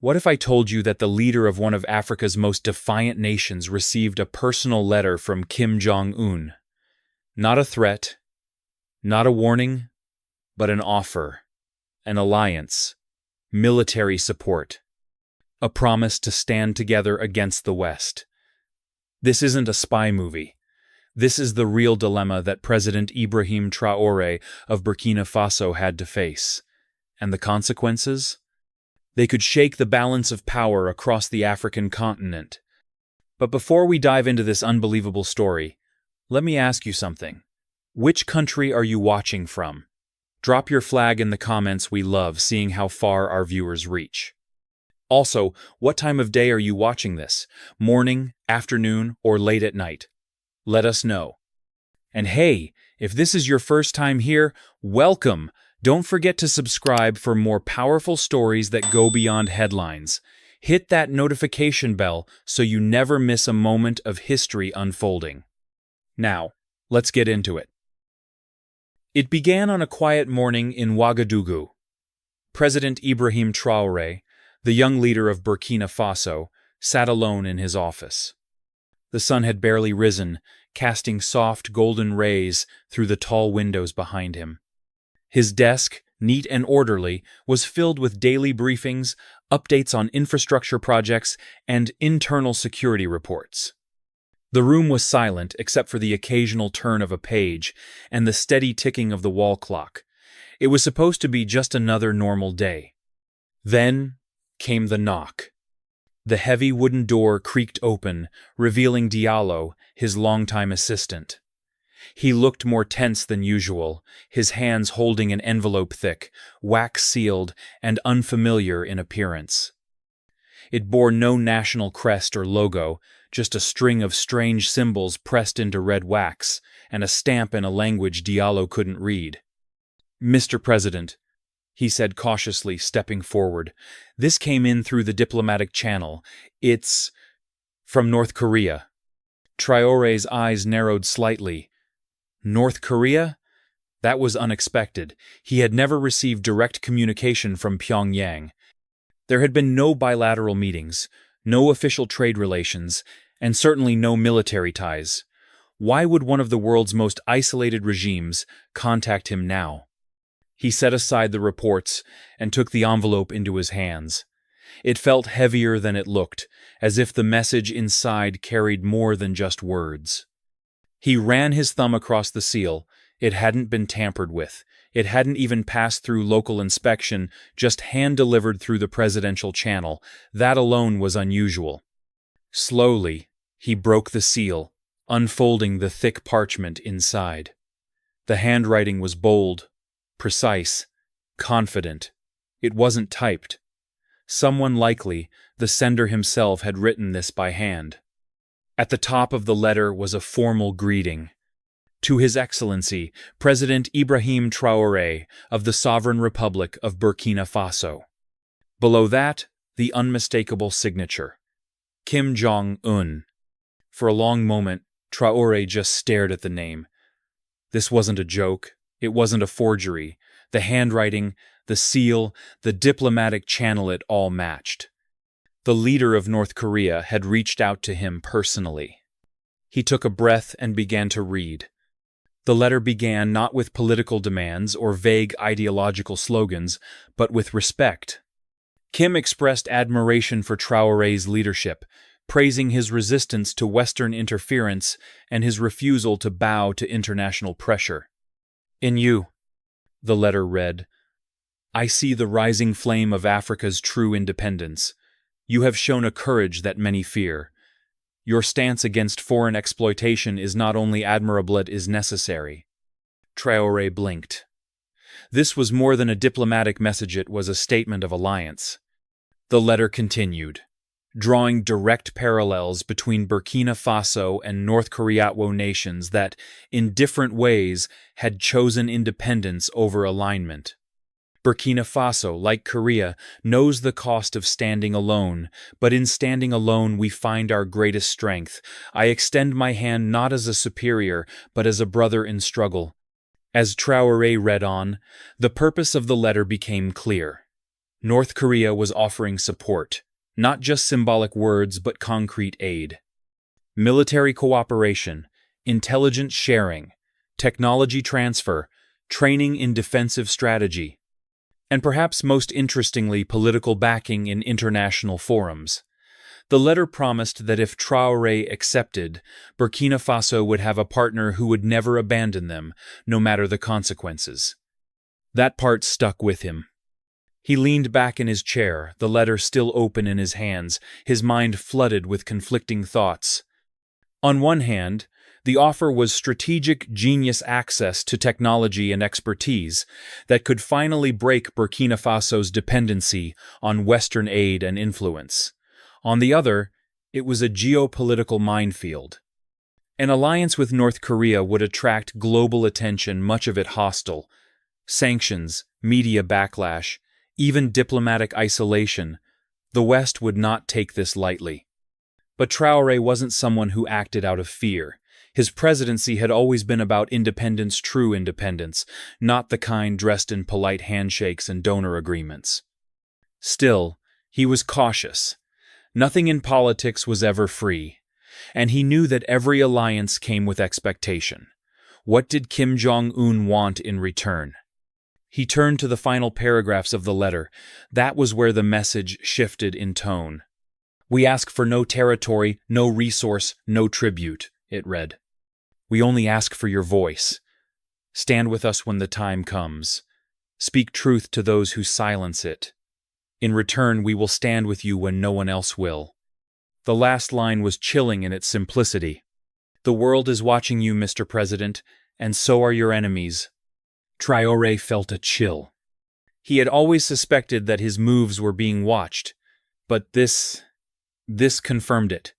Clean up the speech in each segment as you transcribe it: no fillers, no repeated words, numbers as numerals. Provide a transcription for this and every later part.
What if I told you that the leader of one of Africa's most defiant nations received a personal letter from Kim Jong Un? Not a threat, not a warning, but an offer, an alliance, military support, a promise to stand together against the West. This isn't a spy movie. This is the real dilemma that President Ibrahim Traoré of Burkina Faso had to face. And the consequences? They could shake the balance of power across the African continent. But before we dive into this unbelievable story, let me ask you something. Which country are you watching from? Drop your flag in the comments. We love seeing how far our viewers reach. Also, what time of day are you watching this? Morning, afternoon, or late at night? Let us know. And hey, if this is your first time here, welcome! Don't forget to subscribe for more powerful stories that go beyond headlines. Hit that notification bell so you never miss a moment of history unfolding. Now, let's get into it. It began on a quiet morning in Ouagadougou. President Ibrahim Traoré, the young leader of Burkina Faso, sat alone in his office. The sun had barely risen, casting soft golden rays through the tall windows behind him. His desk, neat and orderly, was filled with daily briefings, updates on infrastructure projects, and internal security reports. The room was silent except for the occasional turn of a page and the steady ticking of the wall clock. It was supposed to be just another normal day. Then came the knock. The heavy wooden door creaked open, revealing Diallo, his longtime assistant. He looked more tense than usual, his hands holding an envelope thick, wax-sealed, and unfamiliar in appearance. It bore no national crest or logo, just a string of strange symbols pressed into red wax, and a stamp in a language Diallo couldn't read. "Mr. President," he said cautiously, stepping forward, "this came in through the diplomatic channel. It's from North Korea." Traoré's eyes narrowed slightly. North Korea? That was unexpected. He had never received direct communication from Pyongyang. There had been no bilateral meetings, no official trade relations, and certainly no military ties. Why would one of the world's most isolated regimes contact him now? He set aside the reports and took the envelope into his hands. It felt heavier than it looked, as if the message inside carried more than just words. He ran his thumb across the seal. It hadn't been tampered with. It hadn't even passed through local inspection, just hand-delivered through the presidential channel. That alone was unusual. Slowly, he broke the seal, unfolding the thick parchment inside. The handwriting was bold, precise, confident. It wasn't typed. Someone likely, the sender himself, had written this by hand. At the top of the letter was a formal greeting. To His Excellency, President Ibrahim Traoré of the Sovereign Republic of Burkina Faso. Below that, the unmistakable signature. Kim Jong Un. For a long moment, Traoré just stared at the name. This wasn't a joke. It wasn't a forgery. The handwriting, the seal, the diplomatic channel, it all matched. The leader of North Korea had reached out to him personally. He took a breath and began to read. The letter began not with political demands or vague ideological slogans, but with respect. Kim expressed admiration for Traoré's leadership, praising his resistance to Western interference and his refusal to bow to international pressure. "In you," the letter read, "I see the rising flame of Africa's true independence. You have shown a courage that many fear. Your stance against foreign exploitation is not only admirable, it is necessary." Traoré blinked. This was more than a diplomatic message, it was a statement of alliance. The letter continued, drawing direct parallels between Burkina Faso and North Korea, nations that, in different ways, had chosen independence over alignment. Burkina Faso, like Korea, knows the cost of standing alone, but in standing alone we find our greatest strength. I extend my hand not as a superior, but as a brother in struggle. As Traoré read on, the purpose of the letter became clear. North Korea was offering support, not just symbolic words but concrete aid. Military cooperation, intelligence sharing, technology transfer, training in defensive strategy, and perhaps most interestingly, political backing in international forums. The letter promised that if Traoré accepted, Burkina Faso would have a partner who would never abandon them, no matter the consequences. That part stuck with him. He leaned back in his chair, the letter still open in his hands, his mind flooded with conflicting thoughts. On one hand, the offer was strategic genius access to technology and expertise that could finally break Burkina Faso's dependency on Western aid and influence. On the other, it was a geopolitical minefield. An alliance with North Korea would attract global attention, much of it hostile. Sanctions, media backlash, even diplomatic isolation. The West would not take this lightly. But Traoré wasn't someone who acted out of fear. His presidency had always been about independence, true independence, not the kind dressed in polite handshakes and donor agreements. Still, he was cautious. Nothing in politics was ever free, and he knew that every alliance came with expectation. What did Kim Jong Un want in return? He turned to the final paragraphs of the letter. That was where the message shifted in tone. "We ask for no territory, no resource, no tribute," it read. "We only ask for your voice. Stand with us when the time comes. Speak truth to those who silence it. In return, we will stand with you when no one else will." The last line was chilling in its simplicity. "The world is watching you, Mr. President, and so are your enemies." Traoré felt a chill. He had always suspected that his moves were being watched, but this confirmed it.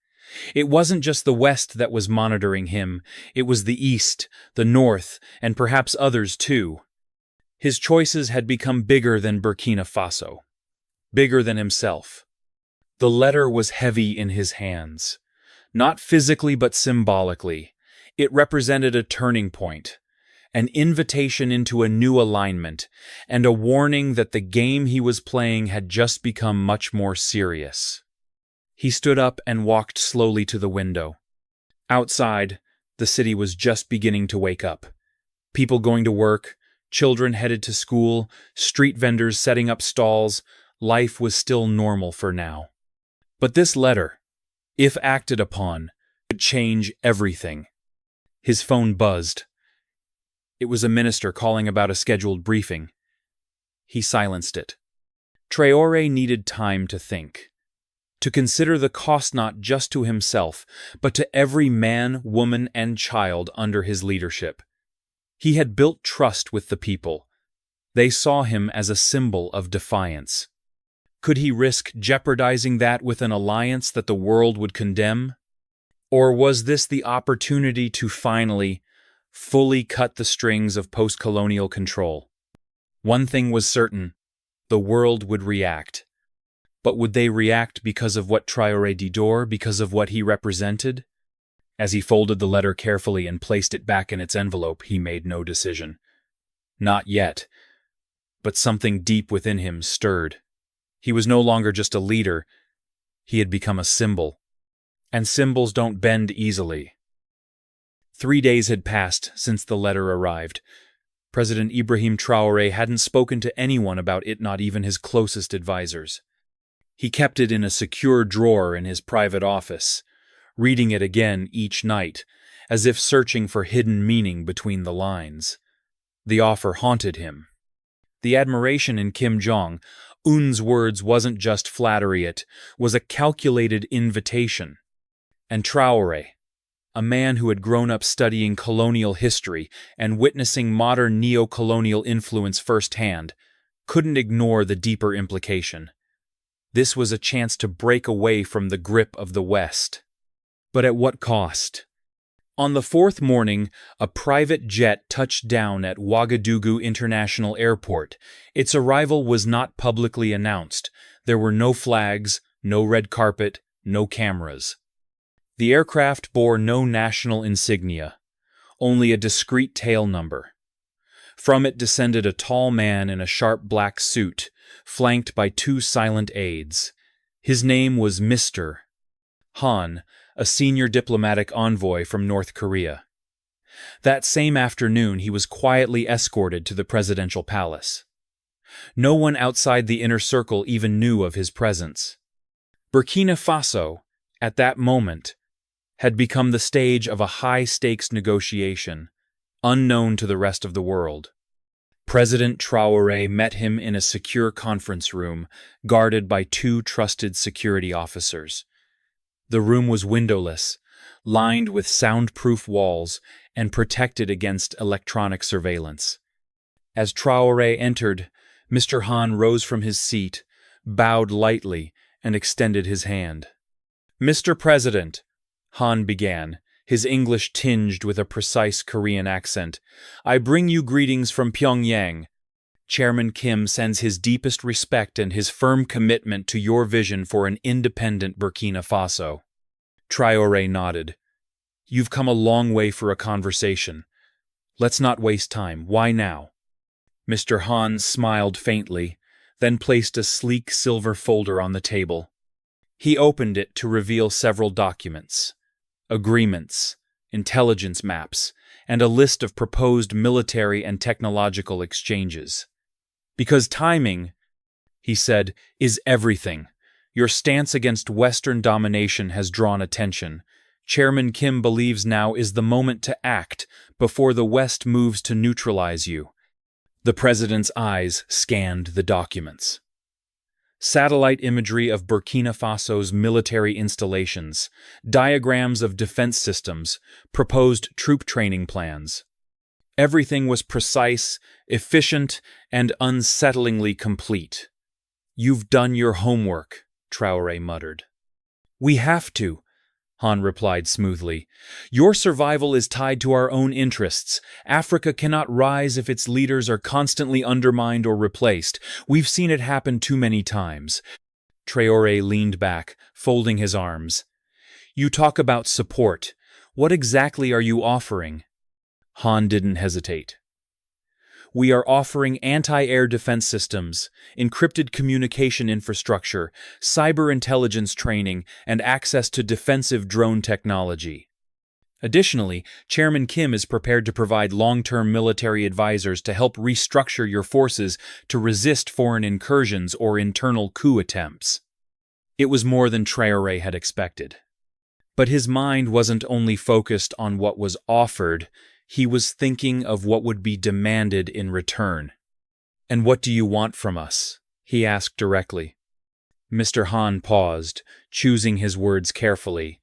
It wasn't just the West that was monitoring him, it was the East, the North, and perhaps others too. His choices had become bigger than Burkina Faso, bigger than himself. The letter was heavy in his hands, not physically but symbolically. It represented a turning point, an invitation into a new alignment, and a warning that the game he was playing had just become much more serious. He stood up and walked slowly to the window. Outside, the city was just beginning to wake up. People going to work, children headed to school, street vendors setting up stalls. Life was still normal for now. But this letter, if acted upon, could change everything. His phone buzzed. It was a minister calling about a scheduled briefing. He silenced it. Traoré needed time to think, to consider the cost not just to himself, but to every man, woman, and child under his leadership. He had built trust with the people. They saw him as a symbol of defiance. Could he risk jeopardizing that with an alliance that the world would condemn? Or was this the opportunity to finally, fully cut the strings of post-colonial control? One thing was certain: the world would react. But would they react because of what Traoré did, because of what he represented? As he folded the letter carefully and placed it back in its envelope, he made no decision. Not yet. But something deep within him stirred. He was no longer just a leader. He had become a symbol. And symbols don't bend easily. 3 days had passed since the letter arrived. President Ibrahim Traoré hadn't spoken to anyone about it, not even his closest advisors. He kept it in a secure drawer in his private office, reading it again each night, as if searching for hidden meaning between the lines. The offer haunted him. The admiration in Kim Jong Un's words wasn't just flattery, it was a calculated invitation. And Traoré, a man who had grown up studying colonial history and witnessing modern neocolonial influence firsthand, couldn't ignore the deeper implication. This was a chance to break away from the grip of the West. But at what cost? On the fourth morning, a private jet touched down at Ouagadougou International Airport. Its arrival was not publicly announced. There were no flags, no red carpet, no cameras. The aircraft bore no national insignia, only a discreet tail number. From it descended a tall man in a sharp black suit, flanked by two silent aides. His name was Mr. Han, a senior diplomatic envoy from North Korea. That same afternoon, he was quietly escorted to the presidential palace. No one outside the inner circle even knew of his presence. Burkina Faso, at that moment, had become the stage of a high-stakes negotiation, unknown to the rest of the world. President Traoré met him in a secure conference room, guarded by two trusted security officers. The room was windowless, lined with soundproof walls, and protected against electronic surveillance. As Traoré entered, Mr. Han rose from his seat, bowed lightly, and extended his hand. "Mr. President," Han began, his English tinged with a precise Korean accent, "I bring you greetings from Pyongyang. Chairman Kim sends his deepest respect and his firm commitment to your vision for an independent Burkina Faso." Traoré nodded. "You've come a long way for a conversation. Let's not waste time. Why now?" Mr. Han smiled faintly, then placed a sleek silver folder on the table. He opened it to reveal several documents, agreements, intelligence maps, and a list of proposed military and technological exchanges. "Because timing," he said, "is everything. Your stance against Western domination has drawn attention. Chairman Kim believes now is the moment to act before the West moves to neutralize you." The president's eyes scanned the documents. Satellite imagery of Burkina Faso's military installations, diagrams of defense systems, proposed troop training plans. Everything was precise, efficient, and unsettlingly complete. "You've done your homework," Traoré muttered. "We have to," Han replied smoothly. "Your survival is tied to our own interests. Africa cannot rise if its leaders are constantly undermined or replaced. We've seen it happen too many times." Traoré leaned back, folding his arms. "You talk about support. What exactly are you offering?" Han didn't hesitate. "We are offering anti-air defense systems, encrypted communication infrastructure, cyber intelligence training, and access to defensive drone technology. Additionally, Chairman Kim is prepared to provide long-term military advisors to help restructure your forces to resist foreign incursions or internal coup attempts." It was more than Traoré had expected. But his mind wasn't only focused on what was offered, he was thinking of what would be demanded in return. "And what do you want from us?" he asked directly. Mr. Han paused, choosing his words carefully.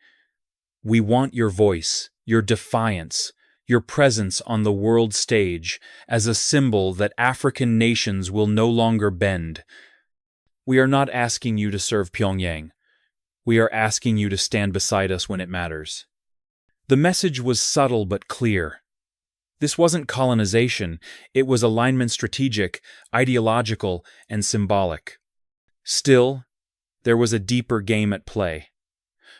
"We want your voice, your defiance, your presence on the world stage as a symbol that African nations will no longer bend. We are not asking you to serve Pyongyang. We are asking you to stand beside us when it matters." The message was subtle but clear. This wasn't colonization, it was alignment strategic, ideological, and symbolic. Still, there was a deeper game at play.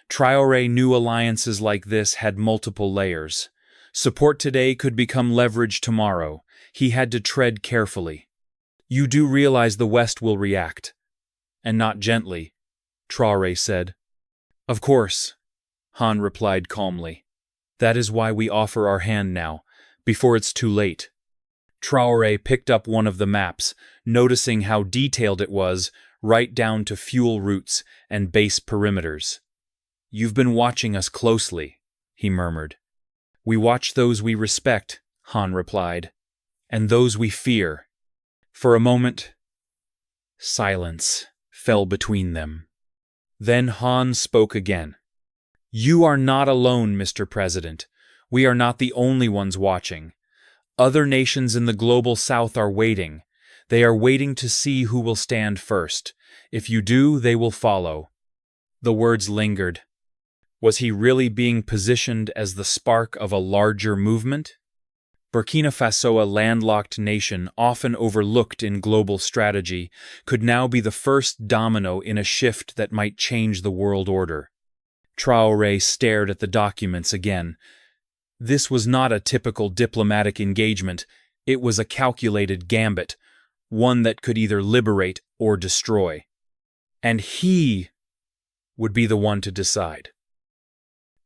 Traoré knew alliances like this had multiple layers. Support today could become leverage tomorrow. He had to tread carefully. "You do realize the West will react. And not gently," Traoré said. "Of course," Han replied calmly. "That is why we offer our hand now, before it's too late." Traoré picked up one of the maps, noticing how detailed it was, right down to fuel routes and base perimeters. "You've been watching us closely," he murmured. "We watch those we respect," Han replied, "and those we fear." For a moment, silence fell between them. Then Han spoke again. "You are not alone, Mr. President. We are not the only ones watching. Other nations in the global south are waiting. They are waiting to see who will stand first. If you do, they will follow." The words lingered. Was he really being positioned as the spark of a larger movement? Burkina Faso, a landlocked nation often overlooked in global strategy, could now be the first domino in a shift that might change the world order. Traoré stared at the documents again. This was not a typical diplomatic engagement, it was a calculated gambit, one that could either liberate or destroy. And he would be the one to decide.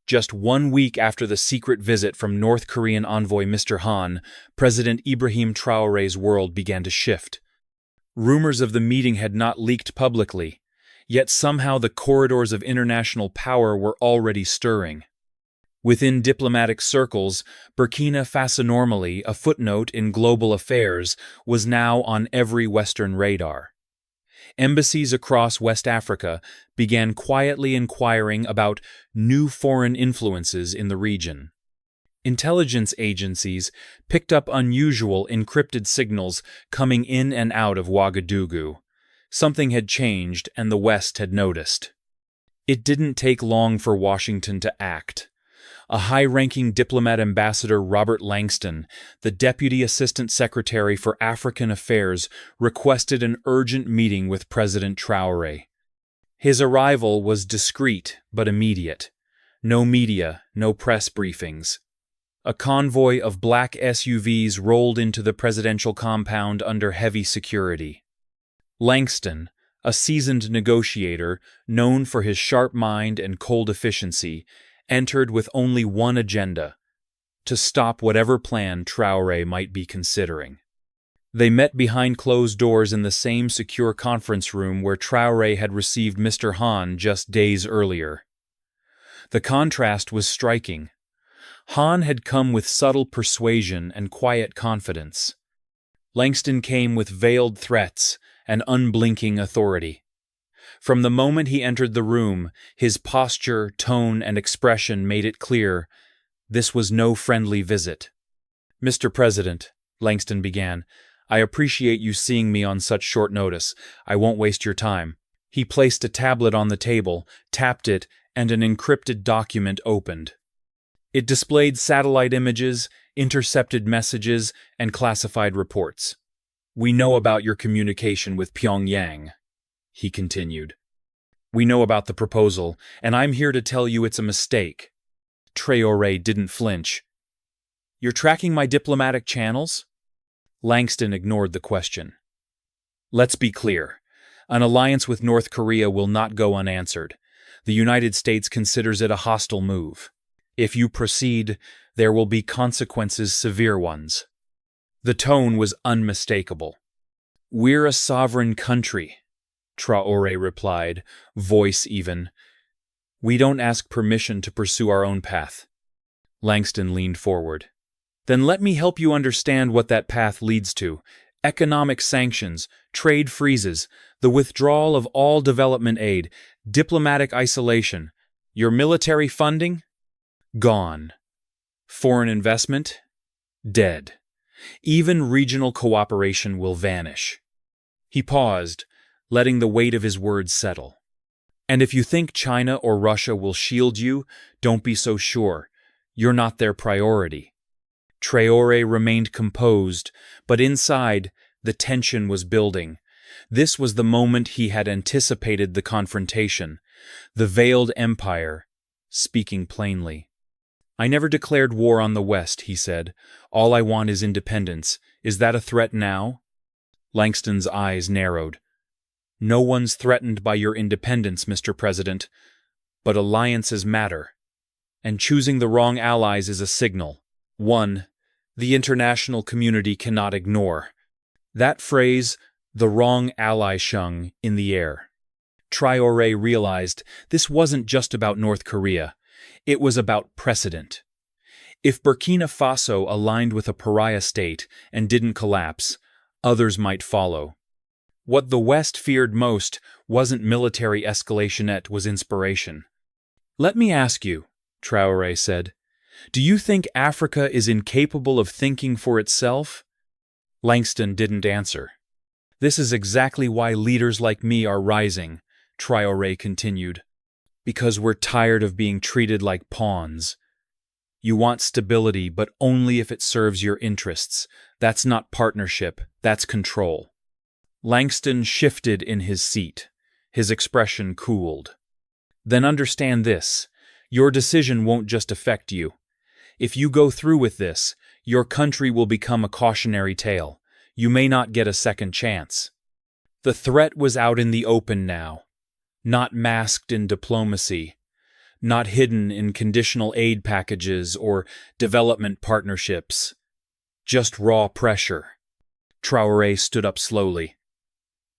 Just 1 week after the secret visit from North Korean envoy Mr. Han, President Ibrahim Traoré's world began to shift. Rumors of the meeting had not leaked publicly, yet somehow the corridors of international power were already stirring. Within diplomatic circles, Burkina Faso, normally a footnote in global affairs, was now on every Western radar. Embassies across West Africa began quietly inquiring about new foreign influences in the region. Intelligence agencies picked up unusual encrypted signals coming in and out of Ouagadougou. Something had changed, and the West had noticed. It didn't take long for Washington to act. A high-ranking diplomat, Ambassador Robert Langston, the Deputy Assistant Secretary for African Affairs, requested an urgent meeting with President Traoré. His arrival was discreet but immediate. No media, no press briefings. A convoy of black SUVs rolled into the presidential compound under heavy security. Langston, a seasoned negotiator known for his sharp mind and cold efficiency, entered with only one agenda: to stop whatever plan Traoré might be considering. They met behind closed doors in the same secure conference room where Traoré had received Mr. Han just days earlier. The contrast was striking. Han had come with subtle persuasion and quiet confidence. Langston came with veiled threats and unblinking authority. From the moment he entered the room, his posture, tone, and expression made it clear this was no friendly visit. "Mr. President," Langston began, "I appreciate you seeing me on such short notice. I won't waste your time." He placed a tablet on the table, tapped it, and an encrypted document opened. It displayed satellite images, intercepted messages, and classified reports. "We know about your communication with Pyongyang," he continued. "We know about the proposal, and I'm here to tell you it's a mistake." Traoré didn't flinch. "You're tracking my diplomatic channels?" Langston ignored the question. "Let's be clear. An alliance with North Korea will not go unanswered. The United States considers it a hostile move. If you proceed, there will be consequences, severe ones." The tone was unmistakable. "We're a sovereign country," Traoré replied, voice even. "We don't ask permission to pursue our own path." Langston leaned forward. "Then let me help you understand what that path leads to. Economic sanctions, trade freezes, the withdrawal of all development aid, diplomatic isolation. Your military funding? Gone. Foreign investment? Dead. Even regional cooperation will vanish." He paused, letting the weight of his words settle. "And if you think China or Russia will shield you, don't be so sure. You're not their priority." Traoré remained composed, but inside, the tension was building. This was the moment he had anticipated the confrontation. The veiled empire, speaking plainly. "I never declared war on the West," he said. "All I want is independence. Is that a threat now?" Langston's eyes narrowed. "No one's threatened by your independence, Mr. President, but alliances matter. And choosing the wrong allies is a signal. One the international community cannot ignore." That phrase, "the wrong ally," shung in the air. Traoré realized this wasn't just about North Korea. It was about precedent. If Burkina Faso aligned with a pariah state and didn't collapse, others might follow. What the West feared most wasn't military escalation, it was inspiration. "Let me ask you," Traoré said, "do you think Africa is incapable of thinking for itself?" Langston didn't answer. "This is exactly why leaders like me are rising," Traoré continued. "Because we're tired of being treated like pawns. You want stability, but only if it serves your interests. That's not partnership, that's control." Langston shifted in his seat. His expression cooled. "Then understand this. Your decision won't just affect you. If you go through with this, your country will become a cautionary tale. You may not get a second chance. The threat was out in the open now, not masked in diplomacy, not hidden in conditional aid packages or development partnerships. Just raw pressure. Traoré stood up slowly.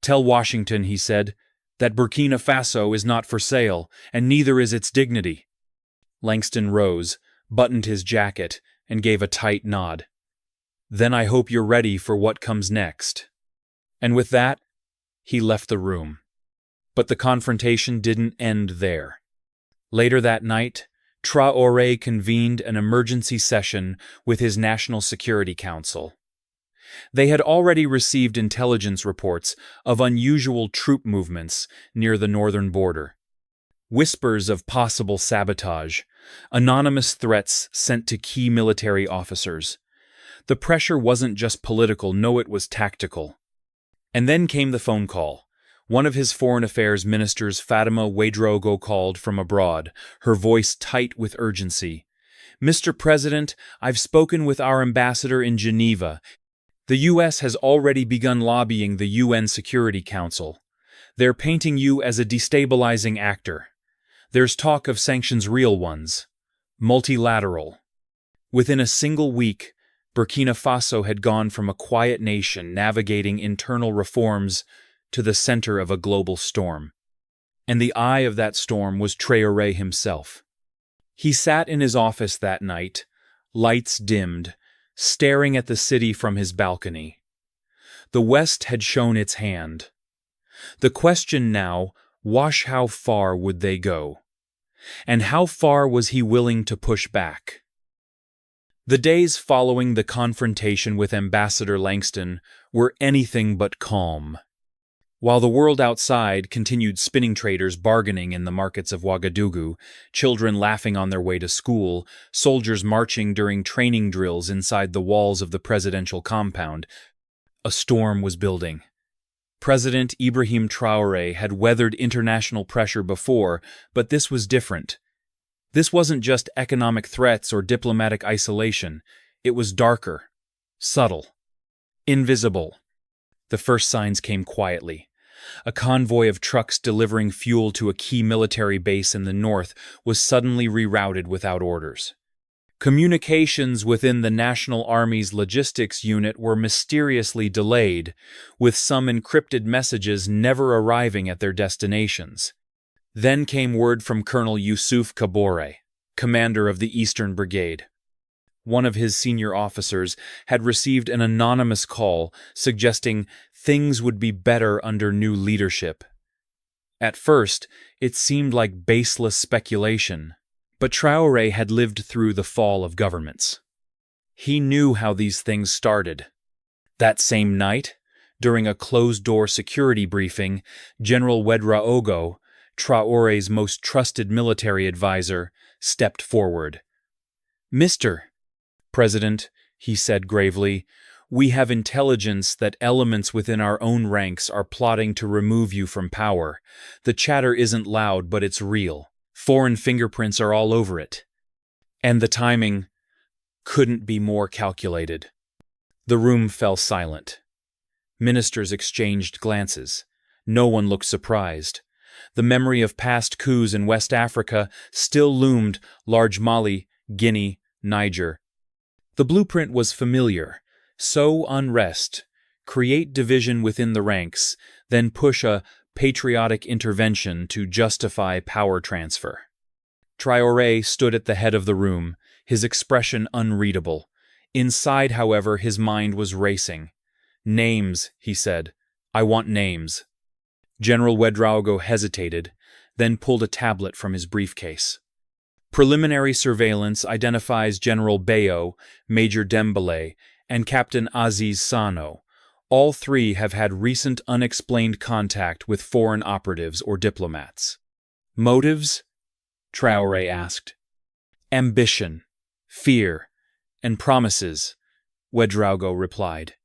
"Tell Washington," he said, "that Burkina Faso is not for sale, and neither is its dignity." Langston rose, buttoned his jacket, and gave a tight nod. "Then I hope you're ready for what comes next." And with that, he left the room. But the confrontation didn't end there. Later that night, Traoré convened an emergency session with his National Security Council. They had already received intelligence reports of unusual troop movements near the northern border. Whispers of possible sabotage, anonymous threats sent to key military officers. The pressure wasn't just political, no, it was tactical. And then came the phone call. One of his foreign affairs ministers, Fatima Ouagadougou, called from abroad, her voice tight with urgency. "Mr. President, I've spoken with our ambassador in Geneva. The U.S. has already begun lobbying the UN Security Council. They're painting you as a destabilizing actor. There's talk of sanctions, real ones. Multilateral." Within a single week, Burkina Faso had gone from a quiet nation navigating internal reforms to the center of a global storm. And the eye of that storm was Traoré himself. He sat in his office that night, lights dimmed, staring at the city from his balcony. The West had shown its hand. The question now, how far would they go? And how far was he willing to push back? The days following the confrontation with Ambassador Langston were anything but calm. While the world outside continued, spinning traders bargaining in the markets of Ouagadougou, children laughing on their way to school, soldiers marching during training drills inside the walls of the presidential compound, a storm was building. President Ibrahim Traoré had weathered international pressure before, but this was different. This wasn't just economic threats or diplomatic isolation. It was darker, subtle, invisible. The first signs came quietly. A convoy of trucks delivering fuel to a key military base in the north was suddenly rerouted without orders. Communications within the National Army's logistics unit were mysteriously delayed, with some encrypted messages never arriving at their destinations. Then came word from Colonel Youssouf Kabore, commander of the Eastern Brigade. One of his senior officers had received an anonymous call suggesting things would be better under new leadership. At first, it seemed like baseless speculation, but Traoré had lived through the fall of governments. He knew how these things started. That same night, during a closed-door security briefing, General Ouagadougou, Traoré's most trusted military advisor, stepped forward. "Mr. President," he said gravely, "we have intelligence that elements within our own ranks are plotting to remove you from power. The chatter isn't loud, but it's real. Foreign fingerprints are all over it. And the timing couldn't be more calculated." The room fell silent. Ministers exchanged glances. No one looked surprised. The memory of past coups in West Africa still loomed: large Mali, Guinea, Niger. The blueprint was familiar: sow unrest, create division within the ranks, then push a patriotic intervention to justify power transfer. Traoré stood at the head of the room, his expression unreadable. Inside, however, his mind was racing. "Names," he said. "I want names." General Ouagadougou hesitated, then pulled a tablet from his briefcase. Preliminary surveillance identifies General Bayo, Major Dembélé, and Captain Aziz Sano. All three have had recent unexplained contact with foreign operatives or diplomats. "Motives?" Traoré asked. "Ambition, fear, and promises," Ouagadougou replied.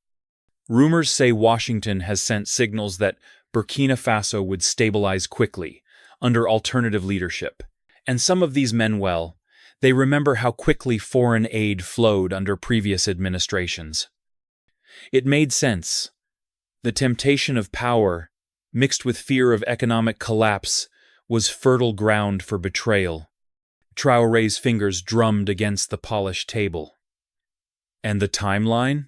"Rumors say Washington has sent signals that Burkina Faso would stabilize quickly, under alternative leadership. And some of these men, well, they remember how quickly foreign aid flowed under previous administrations. It made sense. The temptation of power, mixed with fear of economic collapse, was fertile ground for betrayal. Traoré's fingers drummed against the polished table. And the timeline?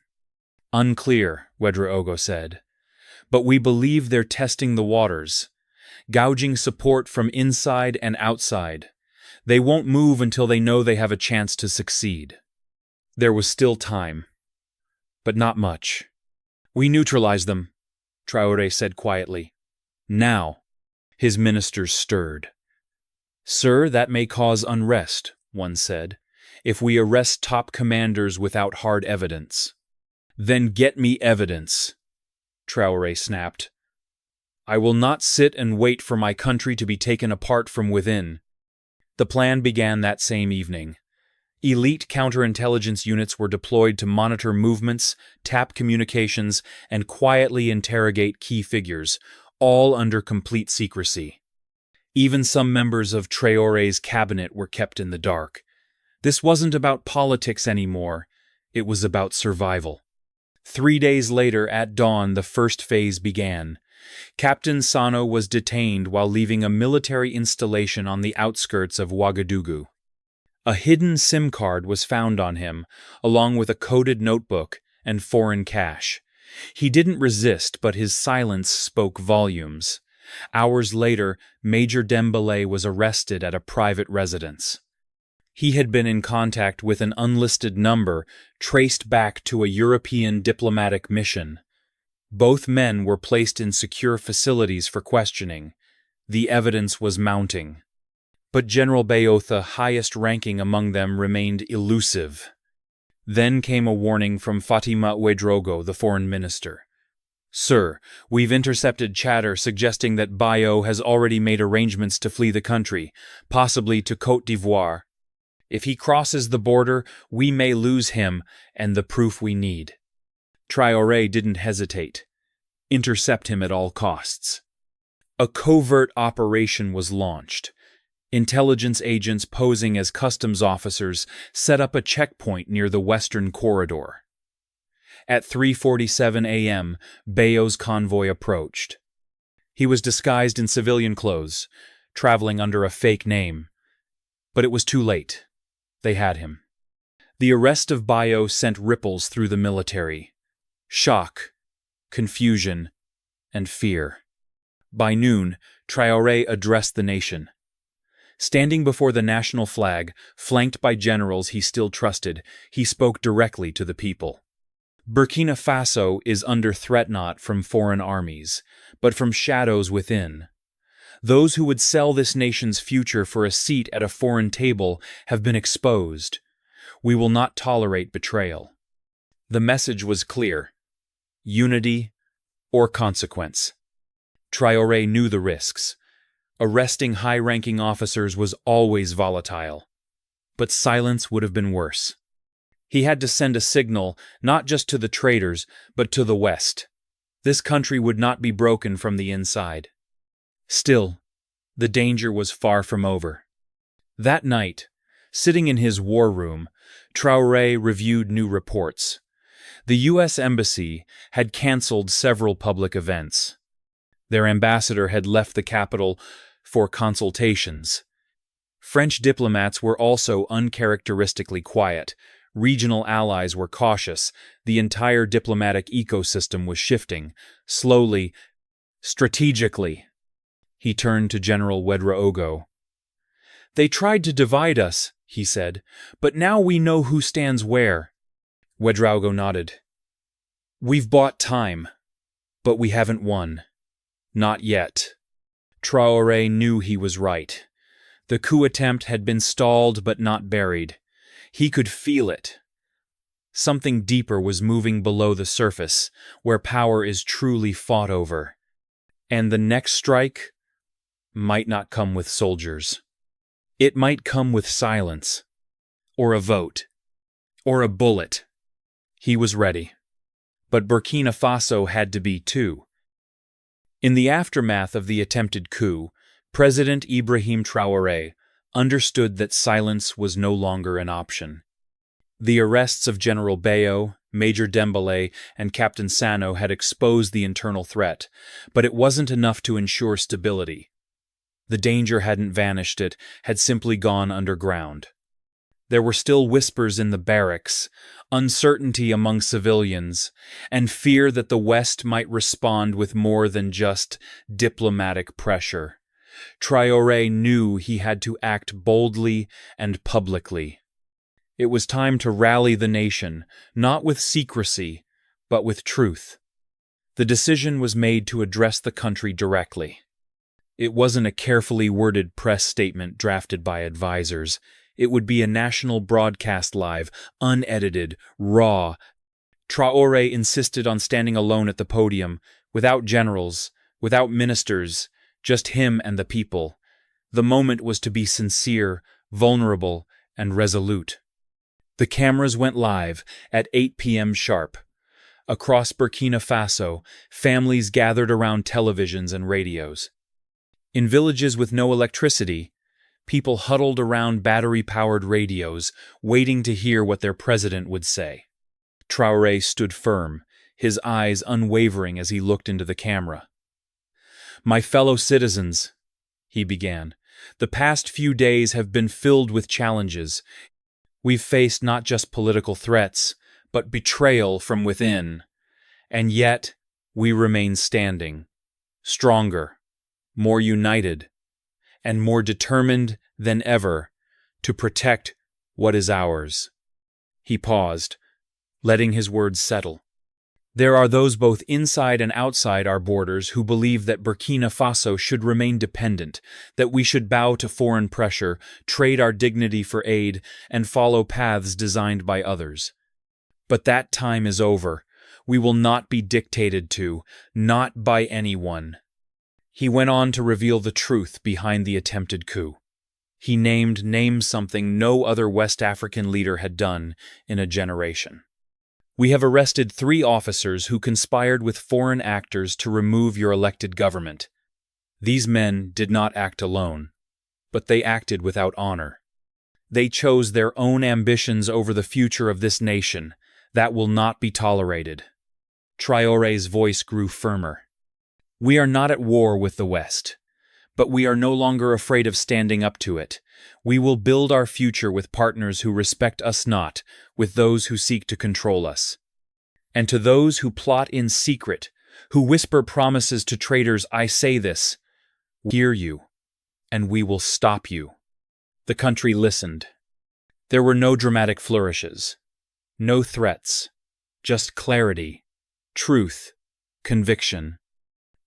Unclear, Ouagadougou said. But we believe they're testing the waters, gouging support from inside and outside. They won't move until they know they have a chance to succeed. There was still time, but not much. We neutralized them, Traoré said quietly. Now, his ministers stirred. Sir, that may cause unrest, one said, if we arrest top commanders without hard evidence. Then get me evidence, Traoré snapped. I will not sit and wait for my country to be taken apart from within. The plan began that same evening. Elite counterintelligence units were deployed to monitor movements, tap communications, and quietly interrogate key figures, all under complete secrecy. Even some members of Traoré's cabinet were kept in the dark. This wasn't about politics anymore. It was about survival. 3 days later, at dawn, the first phase began. Captain Sano was detained while leaving a military installation on the outskirts of Ouagadougou. A hidden SIM card was found on him, along with a coded notebook and foreign cash. He didn't resist, but his silence spoke volumes. Hours later, Major Dembélé was arrested at a private residence. He had been in contact with an unlisted number traced back to a European diplomatic mission. Both men were placed in secure facilities for questioning. The evidence was mounting. But General Bayotha, highest ranking among them, remained elusive. Then came a warning from Fatima Ouedraogo, the foreign minister. Sir, we've intercepted chatter suggesting that Bayo has already made arrangements to flee the country, possibly to Côte d'Ivoire. If he crosses the border, we may lose him and the proof we need. Traoré didn't hesitate. Intercept him at all costs. A covert operation was launched. Intelligence agents posing as customs officers set up a checkpoint near the Western Corridor. At 3:47 a.m., Bayo's convoy approached. He was disguised in civilian clothes, traveling under a fake name. But it was too late. They had him. The arrest of Bayo sent ripples through the military. Shock, confusion, and fear. By noon, Traoré addressed the nation. Standing before the national flag, flanked by generals he still trusted, he spoke directly to the people. Burkina Faso is under threat not from foreign armies, but from shadows within. Those who would sell this nation's future for a seat at a foreign table have been exposed. We will not tolerate betrayal. The message was clear: unity or consequence. Traoré knew the risks. Arresting high-ranking officers was always volatile. But silence would have been worse. He had to send a signal, not just to the traitors, but to the West. This country would not be broken from the inside. Still, the danger was far from over. That night, sitting in his war room, Traoré reviewed new reports. The U.S. Embassy had canceled several public events. Their ambassador had left the capital for consultations. French diplomats were also uncharacteristically quiet. Regional allies were cautious. The entire diplomatic ecosystem was shifting, slowly, strategically. He turned to General Ouedraogo. They tried to divide us, he said, but now we know who stands where. Ouedraogo nodded. We've bought time, but we haven't won. Not yet. Traoré knew he was right. The coup attempt had been stalled but not buried. He could feel it. Something deeper was moving below the surface, where power is truly fought over. And the next strike might not come with soldiers. It might come with silence, or a vote, or a bullet. He was ready. But Burkina Faso had to be too. In the aftermath of the attempted coup, President Ibrahim Traoré understood that silence was no longer an option. The arrests of General Bayo, Major Dembélé, and Captain Sano had exposed the internal threat, but it wasn't enough to ensure stability. The danger hadn't vanished, it had simply gone underground. There were still whispers in the barracks, uncertainty among civilians, and fear that the West might respond with more than just diplomatic pressure. Traoré knew he had to act boldly and publicly. It was time to rally the nation, not with secrecy, but with truth. The decision was made to address the country directly. It wasn't a carefully worded press statement drafted by advisors. It would be a national broadcast live, unedited, raw. Traoré insisted on standing alone at the podium, without generals, without ministers, just him and the people. The moment was to be sincere, vulnerable, and resolute. The cameras went live at 8 p.m. sharp. Across Burkina Faso, families gathered around televisions and radios. In villages with no electricity, people huddled around battery-powered radios, waiting to hear what their president would say. Traoré stood firm, his eyes unwavering as he looked into the camera. "My fellow citizens," he began, "the past few days have been filled with challenges. We've faced not just political threats, but betrayal from within. And yet, we remain standing, stronger, more united, and more determined than ever to protect what is ours." He paused, letting his words settle. There are those both inside and outside our borders who believe that Burkina Faso should remain dependent, that we should bow to foreign pressure, trade our dignity for aid, and follow paths designed by others. But that time is over. We will not be dictated to, not by anyone. He went on to reveal the truth behind the attempted coup. He named something no other West African leader had done in a generation. "We have arrested 3 officers who conspired with foreign actors to remove your elected government. These men did not act alone, but they acted without honor. They chose their own ambitions over the future of this nation. That will not be tolerated." Traoré's voice grew firmer. "We are not at war with the West, but we are no longer afraid of standing up to it. We will build our future with partners who respect us not, with those who seek to control us. And to those who plot in secret, who whisper promises to traitors, I say this: we hear you, and we will stop you." The country listened. There were no dramatic flourishes, no threats, just clarity, truth, conviction.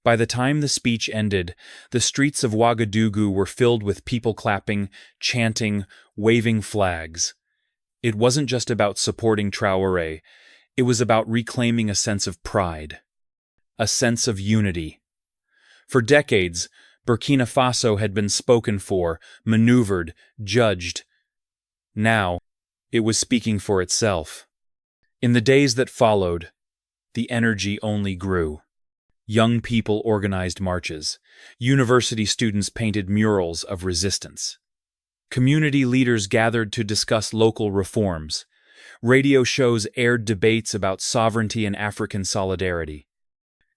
By the time the speech ended, the streets of Ouagadougou were filled with people clapping, chanting, waving flags. It wasn't just about supporting Traoré, it was about reclaiming a sense of pride, a sense of unity. For decades, Burkina Faso had been spoken for, maneuvered, judged. Now, it was speaking for itself. In the days that followed, the energy only grew. Young people organized marches. University students painted murals of resistance. Community leaders gathered to discuss local reforms. Radio shows aired debates about sovereignty and African solidarity.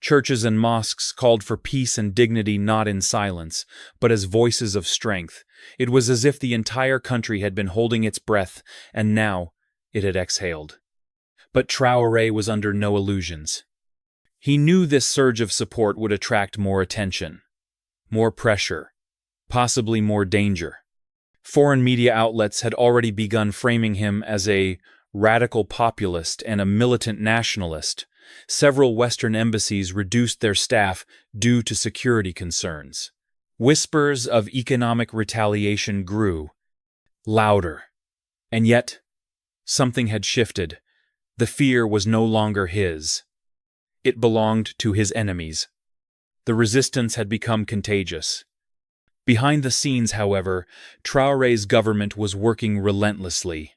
Churches and mosques called for peace and dignity not in silence, but as voices of strength. It was as if the entire country had been holding its breath, and now it had exhaled. But Traoré was under no illusions. He knew this surge of support would attract more attention, more pressure, possibly more danger. Foreign media outlets had already begun framing him as a radical populist and a militant nationalist. Several Western embassies reduced their staff due to security concerns. Whispers of economic retaliation grew, louder. And yet, something had shifted. The fear was no longer his. It belonged to his enemies. The resistance had become contagious. Behind the scenes, however, Traoré's government was working relentlessly.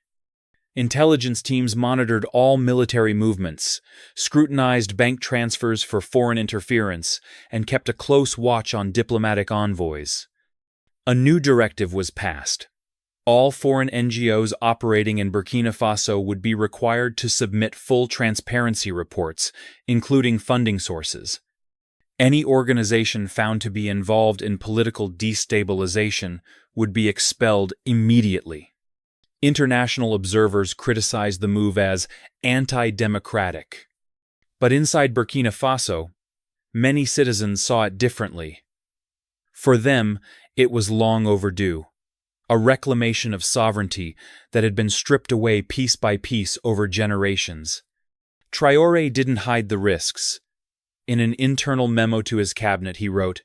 Intelligence teams monitored all military movements, scrutinized bank transfers for foreign interference, and kept a close watch on diplomatic envoys. A new directive was passed: All foreign NGOs operating in Burkina Faso would be required to submit full transparency reports, including funding sources. Any organization found to be involved in political destabilization would be expelled immediately. International observers criticized the move as anti-democratic. But inside Burkina Faso, many citizens saw it differently. For them, it was long overdue, a reclamation of sovereignty that had been stripped away piece by piece over generations. Traoré didn't hide the risks. In an internal memo to his cabinet, he wrote,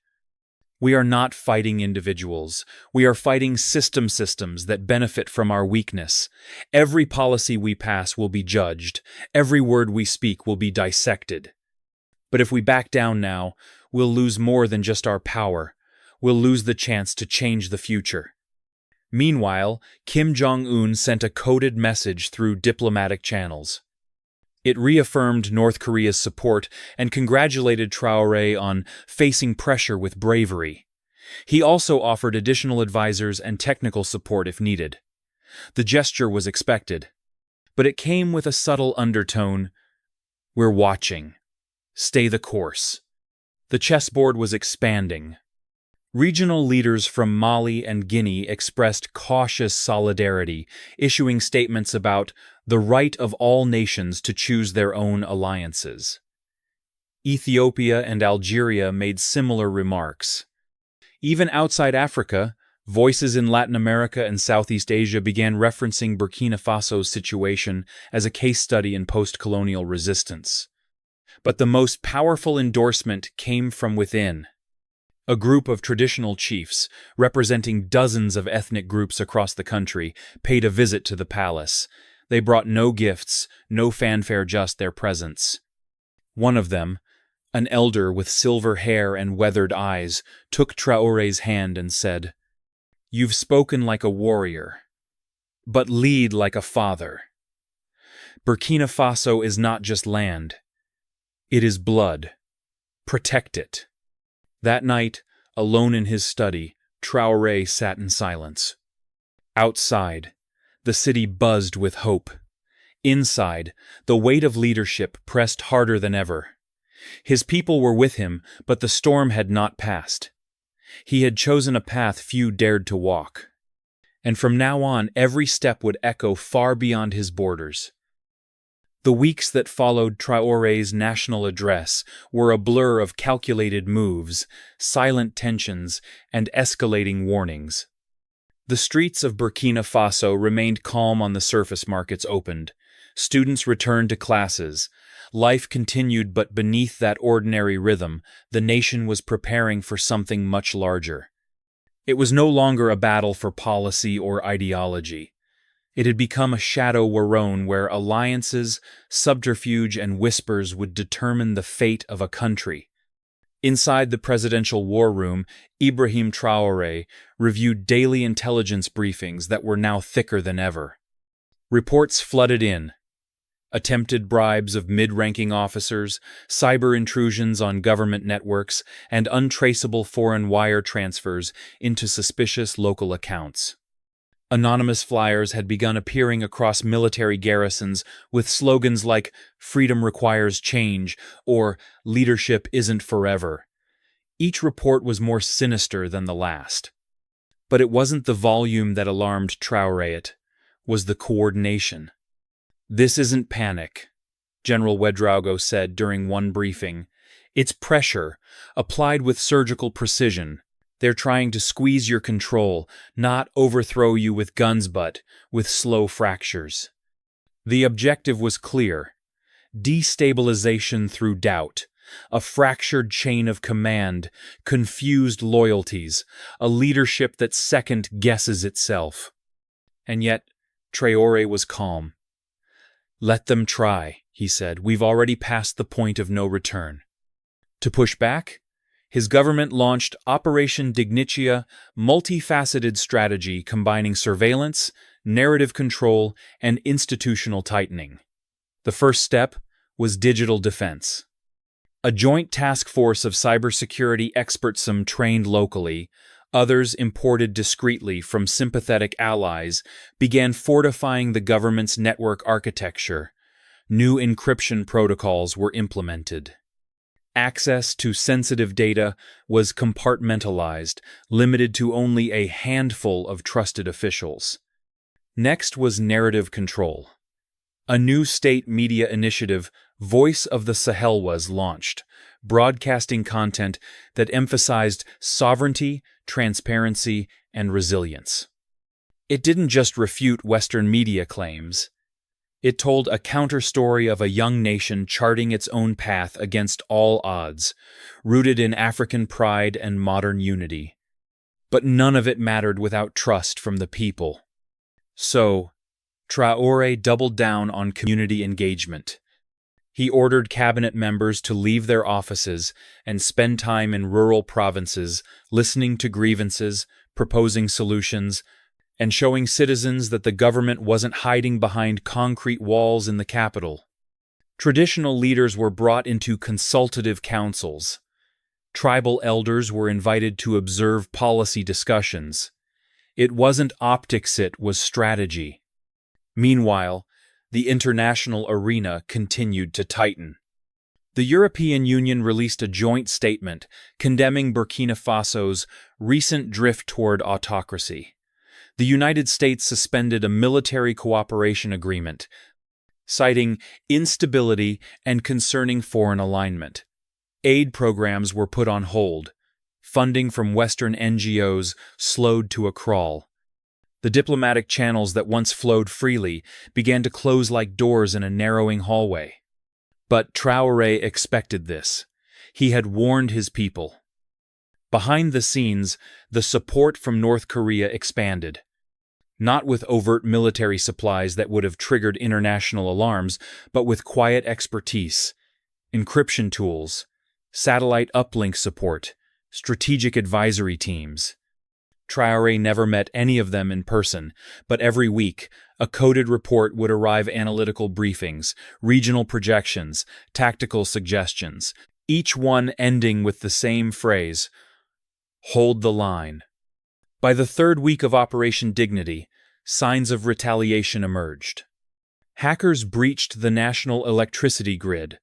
"We are not fighting individuals. We are fighting systems that benefit from our weakness. Every policy we pass will be judged. Every word we speak will be dissected. But if we back down now, we'll lose more than just our power. We'll lose the chance to change the future." Meanwhile, Kim Jong Un sent a coded message through diplomatic channels. It reaffirmed North Korea's support and congratulated Traoré on facing pressure with bravery. He also offered additional advisors and technical support if needed. The gesture was expected, but it came with a subtle undertone. "We're watching. Stay the course." The chessboard was expanding. Regional leaders from Mali and Guinea expressed cautious solidarity, issuing statements about the right of all nations to choose their own alliances. Ethiopia and Algeria made similar remarks. Even outside Africa, voices in Latin America and Southeast Asia began referencing Burkina Faso's situation as a case study in post-colonial resistance. But the most powerful endorsement came from within. A group of traditional chiefs, representing dozens of ethnic groups across the country, paid a visit to the palace. They brought no gifts, no fanfare, just their presence. One of them, an elder with silver hair and weathered eyes, took Traoré's hand and said, "You've spoken like a warrior, but lead like a father. Burkina Faso is not just land. It is blood. Protect it." That night, alone in his study, Traoré sat in silence. Outside, the city buzzed with hope. Inside, the weight of leadership pressed harder than ever. His people were with him, but the storm had not passed. He had chosen a path few dared to walk. And from now on, every step would echo far beyond his borders. The weeks that followed Traoré's national address were a blur of calculated moves, silent tensions, and escalating warnings. The streets of Burkina Faso remained calm on the surface. Markets opened. Students returned to classes. Life continued, but beneath that ordinary rhythm, the nation was preparing for something much larger. It was no longer a battle for policy or ideology. It had become a shadow war where alliances, subterfuge, and whispers would determine the fate of a country. Inside the presidential war room, Ibrahim Traoré reviewed daily intelligence briefings that were now thicker than ever. Reports flooded in. Attempted bribes of mid-ranking officers, cyber intrusions on government networks, and untraceable foreign wire transfers into suspicious local accounts. Anonymous flyers had begun appearing across military garrisons with slogans like "Freedom requires change" or "Leadership isn't forever." Each report was more sinister than the last. But it wasn't the volume that alarmed Traoré, it was the coordination. "This isn't panic," General Ouagadougou said during one briefing. "It's pressure, applied with surgical precision. They're trying to squeeze your control, not overthrow you with guns but with slow fractures." The objective was clear: destabilization through doubt, a fractured chain of command, confused loyalties, a leadership that second-guesses itself. And yet, Traoré was calm. "Let them try," he said. "We've already passed the point of no return." To push back, his government launched Operation Dignitia, multifaceted strategy combining surveillance, narrative control, and institutional tightening. The first step was digital defense. A joint task force of cybersecurity experts trained locally, Others, imported discreetly from sympathetic allies, began fortifying the government's network architecture. New encryption protocols were implemented. Access to sensitive data was compartmentalized, limited to only a handful of trusted officials. Next was narrative control. A new state media initiative, Voice of the Sahel, was launched, broadcasting content that emphasized sovereignty, transparency, and resilience. It didn't just refute Western media claims. It told a counter-story of a young nation charting its own path against all odds, rooted in African pride and modern unity. But none of it mattered without trust from the people. So, Traoré doubled down on community engagement. He ordered cabinet members to leave their offices and spend time in rural provinces, listening to grievances, proposing solutions, and showing citizens that the government wasn't hiding behind concrete walls in the capital. Traditional leaders were brought into consultative councils. Tribal elders were invited to observe policy discussions. It wasn't optics, it was strategy. Meanwhile, the international arena continued to tighten. The European Union released a joint statement condemning Burkina Faso's recent drift toward autocracy. The United States suspended a military cooperation agreement, citing instability and concerning foreign alignment. Aid programs were put on hold. Funding from Western NGOs slowed to a crawl. The diplomatic channels that once flowed freely began to close like doors in a narrowing hallway. But Traoré expected this. He had warned his people. Behind the scenes, the support from North Korea expanded. Not with overt military supplies that would have triggered international alarms, but with quiet expertise, encryption tools, satellite uplink support, strategic advisory teams. Traoré never met any of them in person, but every week, a coded report would arrive: analytical briefings, regional projections, tactical suggestions, each one ending with the same phrase: hold the line. By the third week of Operation Dignity, signs of retaliation emerged. Hackers breached the national electricity grid,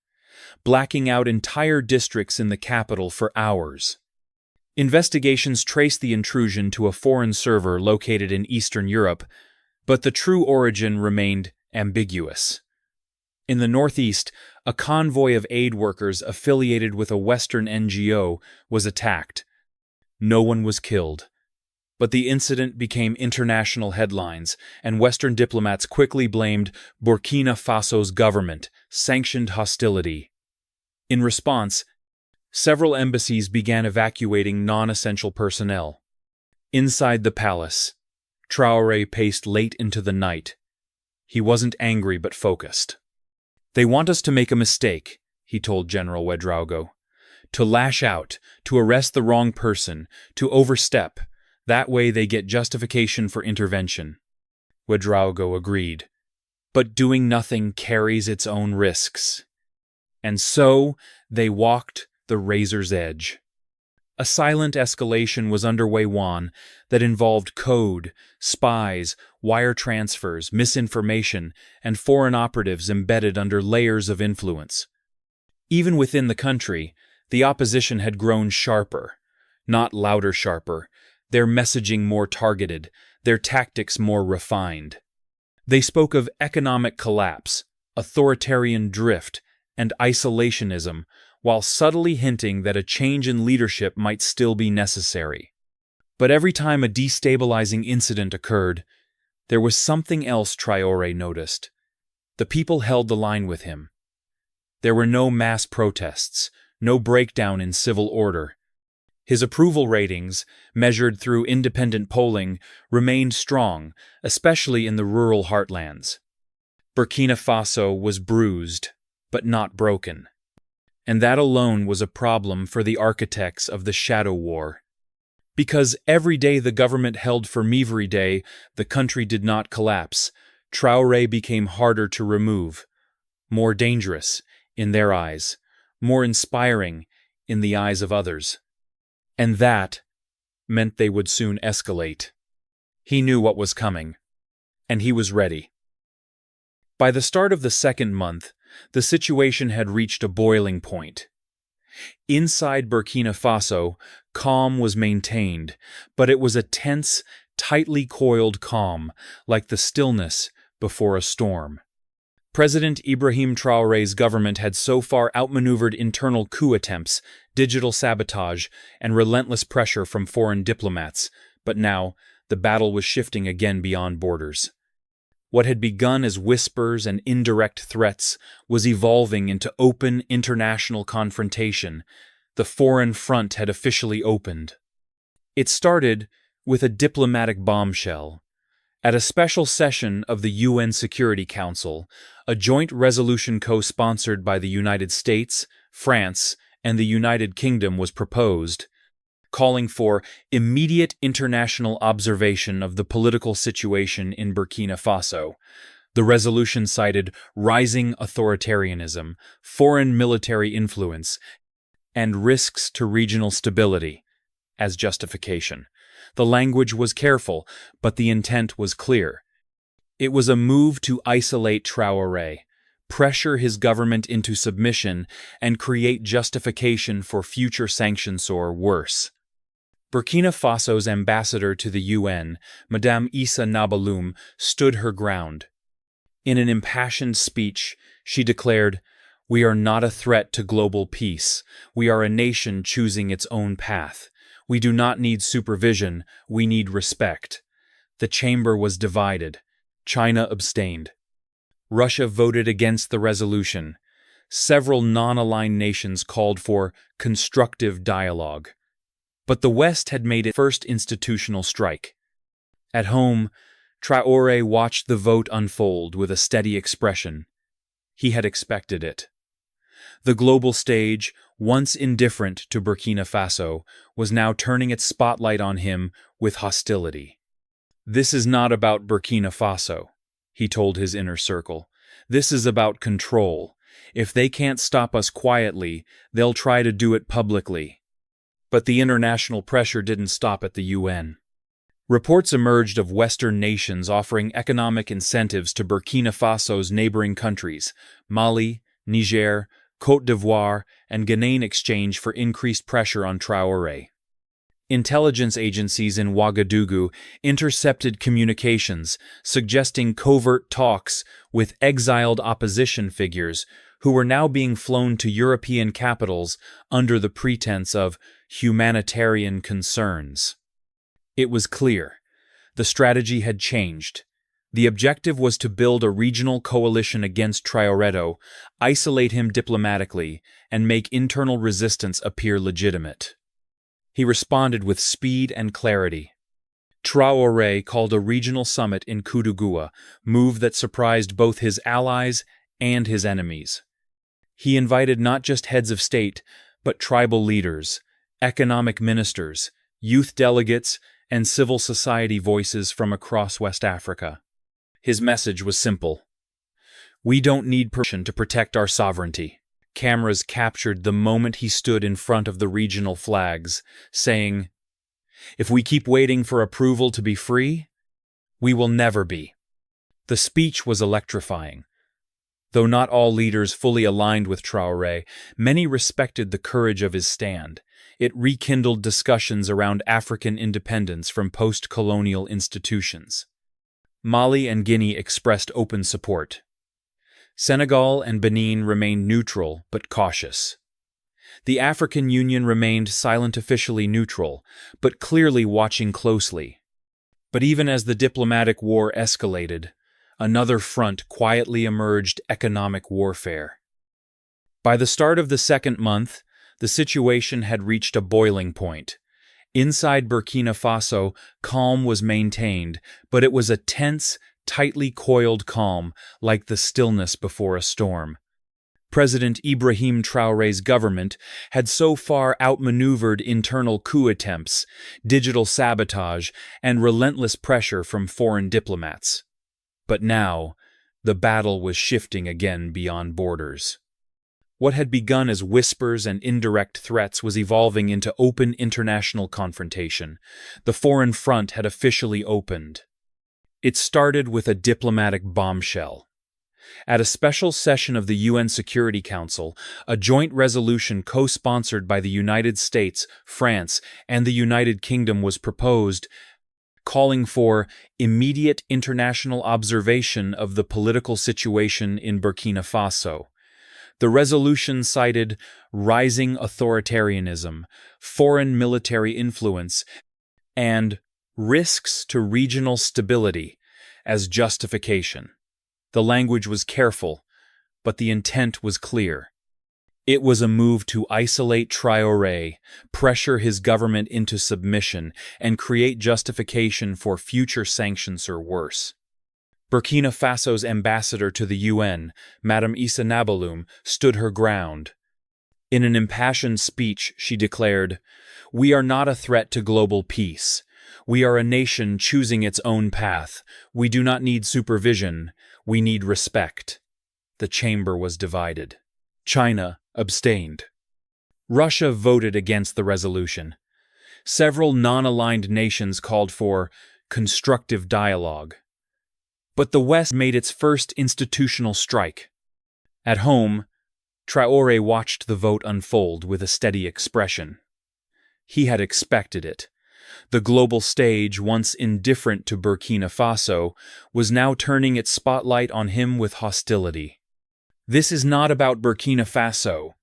blacking out entire districts in the capital for hours. Investigations traced the intrusion to a foreign server located in Eastern Europe, but the true origin remained ambiguous. In the northeast, a convoy of aid workers affiliated with a Western NGO was attacked. No one was killed. But the incident became international headlines, and Western diplomats quickly blamed Burkina Faso's government, sanctioned hostility. In response, several embassies began evacuating non-essential personnel. Inside the palace, Traoré paced late into the night. He wasn't angry but focused. "They want us to make a mistake," he told General Ouagadougou. "To lash out, to arrest the wrong person, to overstep. That way they get justification for intervention." Ouagadougou agreed. "But doing nothing carries its own risks." And so they walked the razor's edge. A silent escalation was underway that involved code, spies, wire transfers, misinformation, and foreign operatives embedded under layers of influence. Even within the country, the opposition had grown sharper, not louder sharper, their messaging more targeted, their tactics more refined. They spoke of economic collapse, authoritarian drift, and isolationism, while subtly hinting that a change in leadership might still be necessary. But every time a destabilizing incident occurred, there was something else Traoré noticed. The people held the line with him. There were no mass protests, no breakdown in civil order. His approval ratings, measured through independent polling, remained strong, especially in the rural heartlands. Burkina Faso was bruised, but not broken. And that alone was a problem for the architects of the shadow war. Because every day the government held Fermivery Day, the country did not collapse. Traoré became harder to remove, more dangerous in their eyes, more inspiring in the eyes of others. And that meant they would soon escalate. He knew what was coming, and he was ready. By the start of the second month, the situation had reached a boiling point. Inside Burkina Faso, calm was maintained, but it was a tense, tightly coiled calm, like the stillness before a storm. President Ibrahim Traoré's government had so far outmaneuvered internal coup attempts, digital sabotage, and relentless pressure from foreign diplomats, but now the battle was shifting again beyond borders. What had begun as whispers and indirect threats was evolving into open international confrontation. The foreign front had officially opened. It started with a diplomatic bombshell. At a special session of the UN Security Council, a joint resolution co-sponsored by the United States, France, and the United Kingdom was proposed, calling for immediate international observation of the political situation in Burkina Faso. The resolution cited rising authoritarianism, foreign military influence, and risks to regional stability as justification. The language was careful, but the intent was clear. It was a move to isolate Traoré, pressure his government into submission, and create justification for future sanctions or worse. Burkina Faso's ambassador to the UN, Madame Issa Nabaloum, stood her ground. In an impassioned speech, she declared, "We are not a threat to global peace. We are a nation choosing its own path. We do not need supervision, we need respect." The chamber was divided. China abstained. Russia voted against the resolution. Several non-aligned nations called for constructive dialogue. But the West had made its first institutional strike. At home, Traoré watched the vote unfold with a steady expression. He had expected it. The global stage, once indifferent to Burkina Faso, was now turning its spotlight on him with hostility. "This is not about Burkina Faso," he told his inner circle. "This is about control. If they can't stop us quietly, they'll try to do it publicly." But the international pressure didn't stop at the UN. Reports emerged of Western nations offering economic incentives to Burkina Faso's neighboring countries, Mali, Niger, Côte d'Ivoire, and Guinea in exchange for increased pressure on Traoré. Intelligence agencies in Ouagadougou intercepted communications suggesting covert talks with exiled opposition figures who were now being flown to European capitals under the pretense of humanitarian concerns. It was clear. The strategy had changed. The objective was to build a regional coalition against Traoré, isolate him diplomatically, and make internal resistance appear legitimate. He responded with speed and clarity. Traoré called a regional summit in Ouagadougou, move that surprised both his allies and his enemies. He invited not just heads of state, but tribal leaders, economic ministers, youth delegates, and civil society voices from across West Africa. His message was simple. "We don't need permission to protect our sovereignty." Cameras captured the moment he stood in front of the regional flags, saying, "If we keep waiting for approval to be free, we will never be." The speech was electrifying. Though not all leaders fully aligned with Traoré, many respected the courage of his stand. It rekindled discussions around African independence from post-colonial institutions. Mali and Guinea expressed open support. Senegal and Benin remained neutral but cautious. The African Union remained silent, officially neutral, but clearly watching closely. But even as the diplomatic war escalated, another front quietly emerged: economic warfare. By the start of the second month, the situation had reached a boiling point. Inside Burkina Faso, calm was maintained, but it was a tense, tightly coiled calm, like the stillness before a storm. President Ibrahim Traoré's government had so far outmaneuvered internal coup attempts, digital sabotage, and relentless pressure from foreign diplomats. But now, the battle was shifting again beyond borders. What had begun as whispers and indirect threats was evolving into open international confrontation. The foreign front had officially opened. It started with a diplomatic bombshell. At a special session of the UN Security Council, a joint resolution co-sponsored by the United States, France, and the United Kingdom was proposed, calling for immediate international observation of the political situation in Burkina Faso. The resolution cited rising authoritarianism, foreign military influence, and risks to regional stability as justification. The language was careful, but the intent was clear. It was a move to isolate Traoré, pressure his government into submission, and create justification for future sanctions or worse. Burkina Faso's ambassador to the UN, Madame Issa Nabaloum, stood her ground. In an impassioned speech, she declared, "We are not a threat to global peace. We are a nation choosing its own path. We do not need supervision. We need respect." The chamber was divided. China abstained. Russia voted against the resolution. Several non-aligned nations called for constructive dialogue. But the West made its first institutional strike. At home, Traoré watched the vote unfold with a steady expression. He had expected it. The global stage, once indifferent to Burkina Faso, was now turning its spotlight on him with hostility. "This is not about Burkina Faso,"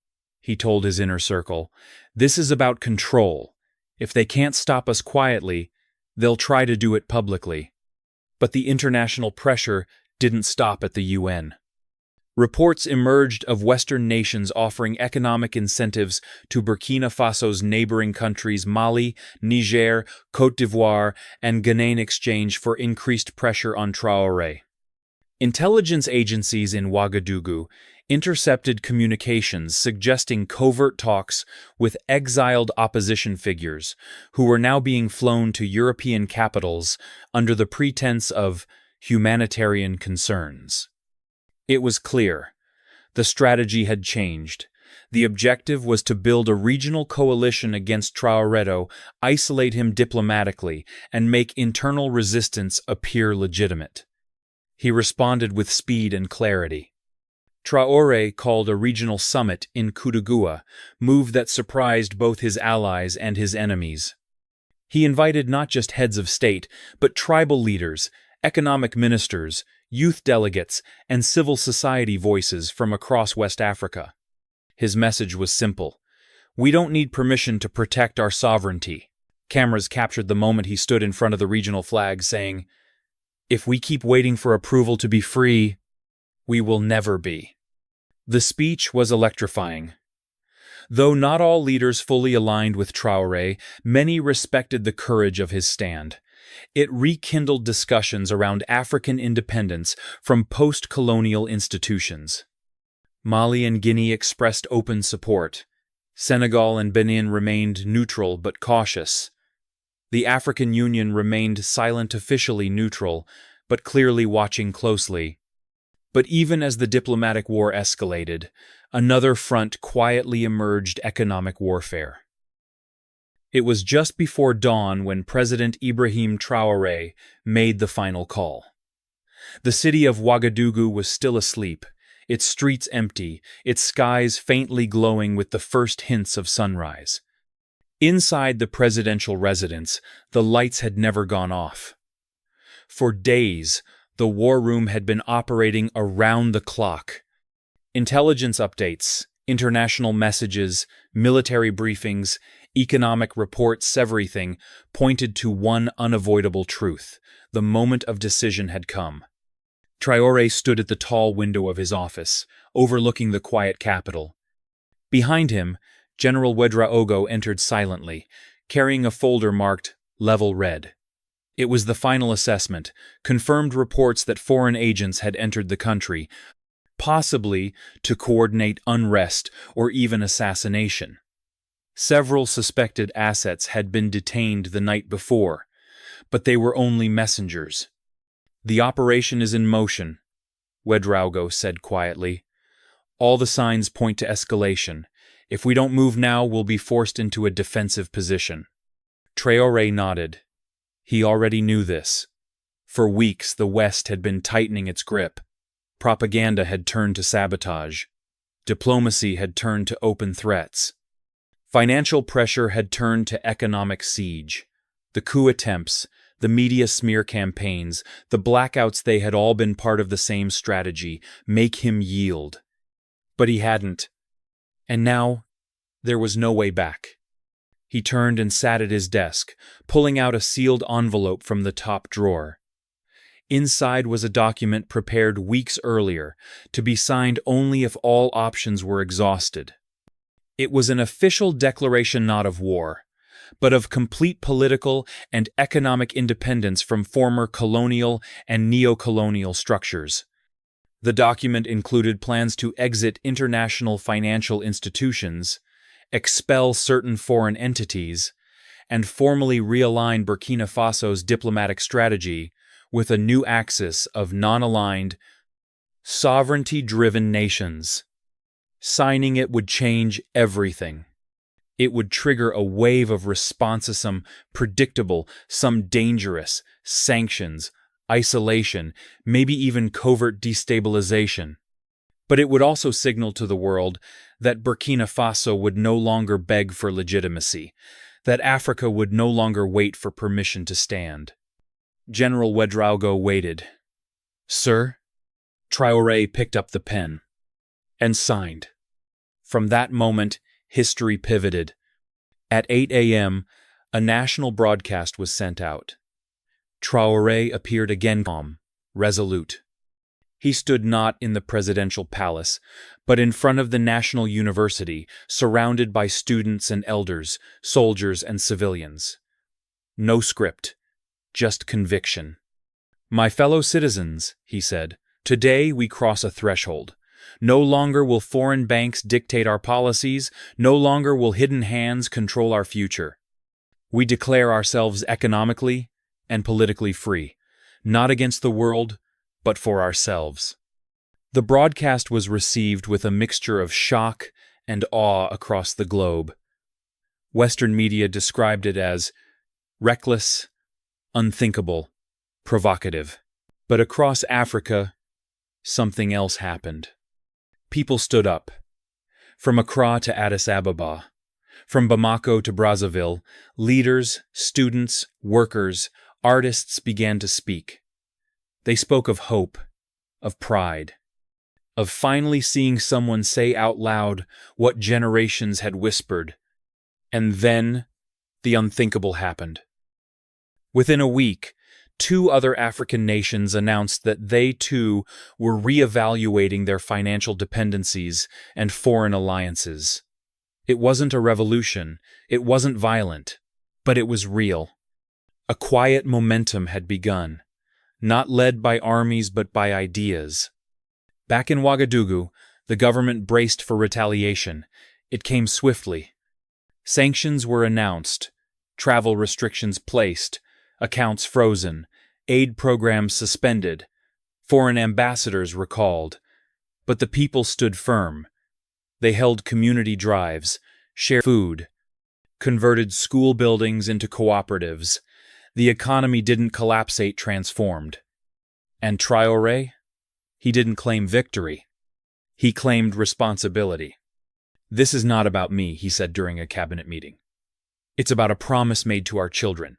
he told his inner circle. "This is about control. If they can't stop us quietly, they'll try to do it publicly." But the international pressure didn't stop at the UN. Reports emerged of Western nations offering economic incentives to Burkina Faso's neighboring countries Mali, Niger, Côte d'Ivoire, and Ghana in exchange for increased pressure on Traoré. Intelligence agencies in Ouagadougou intercepted communications suggesting covert talks with exiled opposition figures who were now being flown to European capitals under the pretense of humanitarian concerns. It was clear. The strategy had changed. The objective was to build a regional coalition against Traoré, isolate him diplomatically, and make internal resistance appear legitimate. He responded with speed and clarity. Traoré called a regional summit in Ouagadougou, move that surprised both his allies and his enemies. He invited not just heads of state, but tribal leaders, economic ministers, youth delegates, and civil society voices from across West Africa. His message was simple. "We don't need permission to protect our sovereignty." Cameras captured the moment he stood in front of the regional flag, saying, "If we keep waiting for approval to be free, we will never be." The speech was electrifying. Though not all leaders fully aligned with Traoré, many respected the courage of his stand. It rekindled discussions around African independence from post-colonial institutions. Mali and Guinea expressed open support. Senegal and Benin remained neutral but cautious. The African Union remained silent, officially neutral, but clearly watching closely. But even as the diplomatic war escalated, another front quietly emerged: economic warfare. It was just before dawn when President Ibrahim Traoré made the final call. The city of Ouagadougou was still asleep, its streets empty, its skies faintly glowing with the first hints of sunrise. Inside the presidential residence, the lights had never gone off. For days, the war room had been operating around the clock. Intelligence updates, international messages, military briefings, economic reports, everything pointed to one unavoidable truth: the moment of decision had come. Traoré stood at the tall window of his office, overlooking the quiet capital. Behind him, General Ouagadougou entered silently, carrying a folder marked Level Red. It was the final assessment, confirmed reports that foreign agents had entered the country, possibly to coordinate unrest or even assassination. Several suspected assets had been detained the night before, but they were only messengers. "The operation is in motion," Ouagadougou said quietly. All the signs point to escalation. If we don't move now, we'll be forced into a defensive position. Traoré nodded. He already knew this. For weeks, the West had been tightening its grip. Propaganda had turned to sabotage. Diplomacy had turned to open threats. Financial pressure had turned to economic siege. The coup attempts, the media smear campaigns, the blackouts, they had all been part of the same strategy: make him yield. But he hadn't. And now, there was no way back. He turned and sat at his desk, pulling out a sealed envelope from the top drawer. Inside was a document prepared weeks earlier, to be signed only if all options were exhausted. It was an official declaration not of war, but of complete political and economic independence from former colonial and neocolonial structures. The document included plans to exit international financial institutions, expel certain foreign entities, and formally realign Burkina Faso's diplomatic strategy with a new axis of non-aligned, sovereignty-driven nations. Signing it would change everything. It would trigger a wave of responses, some predictable, some dangerous, sanctions, isolation, maybe even covert destabilization. But it would also signal to the world that Burkina Faso would no longer beg for legitimacy, that Africa would no longer wait for permission to stand. General Ouagadougou waited. "Sir?" Traoré picked up the pen and signed. From that moment, history pivoted. At 8 a.m., a national broadcast was sent out. Traoré appeared again calm, resolute. He stood not in the presidential palace, but in front of the National University, surrounded by students and elders, soldiers and civilians. No script, just conviction. "My fellow citizens," he said, "today we cross a threshold. No longer will foreign banks dictate our policies, no longer will hidden hands control our future. We declare ourselves economically and politically free, not against the world, but for ourselves." The broadcast was received with a mixture of shock and awe across the globe. Western media described it as reckless, unthinkable, provocative. But across Africa, something else happened. People stood up. From Accra to Addis Ababa, from Bamako to Brazzaville, leaders, students, workers, artists began to speak. They spoke of hope, of pride, of finally seeing someone say out loud what generations had whispered. And then, the unthinkable happened. Within a week, 2 other African nations announced that they too were reevaluating their financial dependencies and foreign alliances. It wasn't a revolution, it wasn't violent, but it was real. A quiet momentum had begun, not led by armies but by ideas. Back in Ouagadougou, the government braced for retaliation. It came swiftly. Sanctions were announced, travel restrictions placed, accounts frozen, aid programs suspended, foreign ambassadors recalled. But the people stood firm. They held community drives, shared food, converted school buildings into cooperatives. The economy didn't collapse, it transformed. And Traoré? He didn't claim victory. He claimed responsibility. "This is not about me," he said during a cabinet meeting. "It's about a promise made to our children,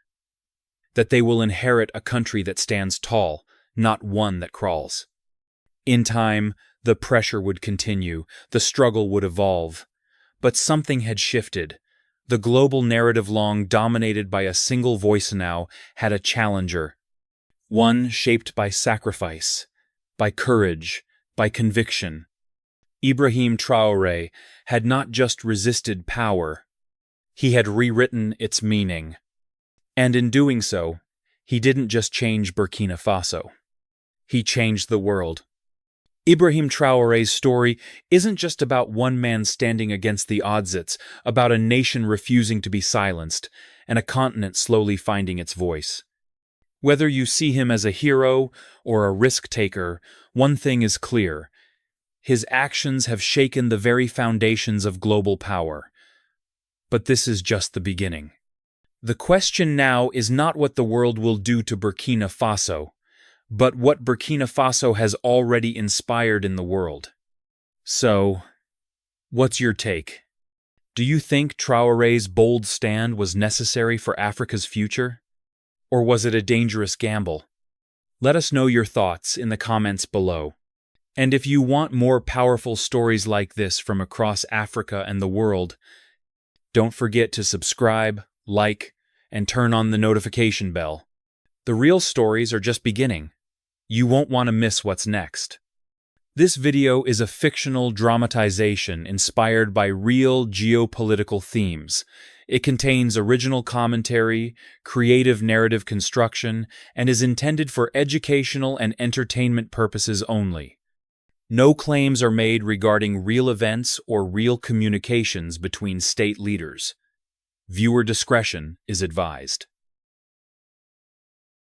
that they will inherit a country that stands tall, not one that crawls." In time, the pressure would continue, the struggle would evolve. But something had shifted. The global narrative, long dominated by a single voice, now had a challenger. One shaped by sacrifice, by courage, by conviction. Ibrahim Traoré had not just resisted power, he had rewritten its meaning. And in doing so, he didn't just change Burkina Faso. He changed the world. Ibrahim Traoré's story isn't just about one man standing against the odds, it's about a nation refusing to be silenced, and a continent slowly finding its voice. Whether you see him as a hero or a risk-taker, one thing is clear. His actions have shaken the very foundations of global power. But this is just the beginning. The question now is not what the world will do to Burkina Faso, but what Burkina Faso has already inspired in the world. So, what's your take? Do you think Traoré's bold stand was necessary for Africa's future? Or was it a dangerous gamble? Let us know your thoughts in the comments below. And if you want more powerful stories like this from across Africa and the world, don't forget to subscribe, like, and turn on the notification bell. The real stories are just beginning. You won't want to miss what's next. This video is a fictional dramatization inspired by real geopolitical themes. It contains original commentary, creative narrative construction, and is intended for educational and entertainment purposes only. No claims are made regarding real events or real communications between state leaders. Viewer discretion is advised.